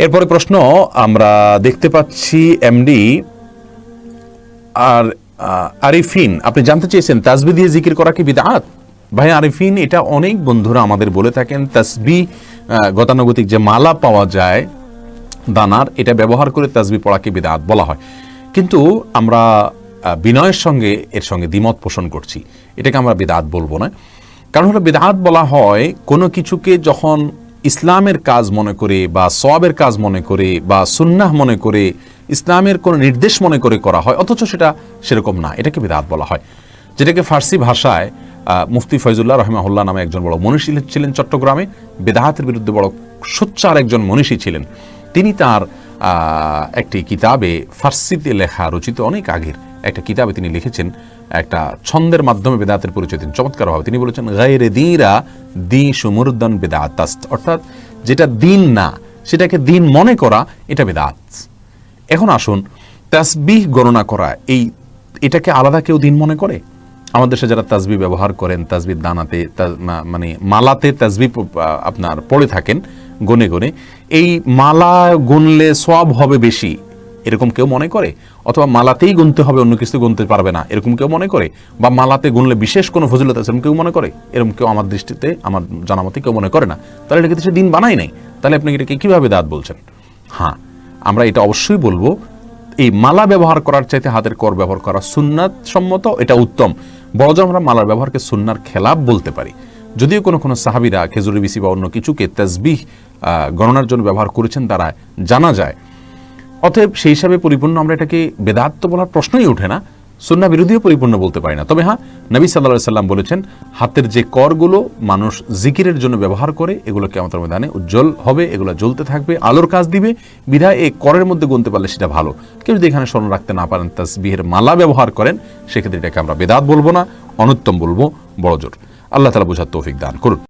এরপরে প্রশ্ন আমরা দেখতে পাচ্ছি এমডি আর আরিফিন, আপনি জানতে চেয়েছেন তাসবিহ দিয়ে জিকির করা কি বিদআত? ভাই আরিফিন, এটা অনেক বন্ধুরা আমাদের বলে থাকেন, তাসবিহ গতানুগতিক যে মালা পাওয়া যায় দানার, এটা ব্যবহার করে তাসবিহ পড়াকে বিদআত বলা হয়। কিন্তু আমরা বিনয়ের সঙ্গে এর সঙ্গে দ্বিমত পোষণ করছি, এটাকে আমরা বিদআত বলবো না। কারণ হলো বিদআত বলা হয় কোনো কিছুকে যখন ইসলামের কাজ মনে করে বা সওয়াবের কাজ মনে করে বা সুন্নাহ মনে করে, ইসলামের কোনো নির্দেশ মনে করে করা হয়, অথচ সেটা সেরকম না, এটাকে বিদআত বলা হয়। যেটাকে ফার্সি ভাষায় মুফতি ফয়জুল্লাহ রহিমাহুল্লাহ নামে একজন বড় মনীষী ছিলেন চট্টগ্রামে, বিদআতের বিরুদ্ধে বড় সোচ্চার একজন মনীষী ছিলেন। তিনি তার একটি কিতাবে, ফার্সিতে লেখা রচিত অনেক আগের একটা কিতাবে তিনি লিখেছেন, একটা ছন্দের মাধ্যমে বেদাতের পরিচয় দিন চমৎকারভাবে। তিনি বলেছেন গায়রে দীরা দি সুমুরদান বেদাত, অর্থাৎ যেটা দিন না সেটাকে দিন মনে করা, এটা বেদাত। এখন আসুন, তাসবিহ গণনা করা, এটাকে আলাদা কেউ দিন মনে করে? আমাদের দেশে যারা তাসবিহ ব্যবহার করেন, তাসবিহ দানাতে মানে মালাতে তাসবিহ আপনার পড়ে থাকেন গনে গনে, এই মালা গুনলে সওয়াব হবে বেশি, এরকম কেউ মনে করে? অথবা মালাতেই গুনতে হবে, অন্য কিছু গুনতে পারবে না, এরকম কেউ মনে করে? বা মালাতে গুনলে বিশেষ কোনো ফজিলত আছে, এরকম কেউ মনে করে? এরকম কেউ আমার দৃষ্টিতে, আমার জানা মতে কেউ মনে করে না। তাহলে এটাকে সে দিন বানাই নাই, তাহলে আপনি এটাকে কীভাবে দাঁত বলছেন? হ্যাঁ, আমরা এটা অবশ্যই বলবো, এই মালা ব্যবহার করার চাইতে হাতের কর ব্যবহার করা সুন্নাত সম্মত, এটা উত্তম। বড় আমরা মালার ব্যবহারকে সুন্নার খেলাফ বলতে পারি। যদিও কোনো কোনো সাহাবীরা খেজুরের বিচি বা অন্য কিছুকে তাসবিহ গণনার জন্য ব্যবহার করেছেন, তারা জানা যায়। অতএব সেই হিসাবে পরিপূর্ণ আমরা এটাকে বেদাত তো বলার প্রশ্নই ওঠে না, সুন্নাহ বিরোধীও পরিপূর্ণ বলতে পারি না। তবে হ্যাঁ, নবী সাল্লাল্লাহু আলাইহি সাল্লাম বলেছেন, হাতের যে করগুলো মানুষ জিকিরের জন্য ব্যবহার করে, এগুলো কিয়ামতের ময়দানে উজ্জ্বল হবে, এগুলো জ্বলতে থাকবে, আলোর কাজ দিবে, বিধায় এই করের মধ্যে গুনতে পারলে সেটা ভালো। কেউ যদি এখানে স্মরণ রাখতে না পারেন, তাসবিহের মালা ব্যবহার করেন, সেক্ষেত্রে এটাকে আমরা বেদাত বলবো না, অনুত্তম বলবো, বড়জোর। আল্লাহ তাআলা বুঝার তৌফিক দান করুন।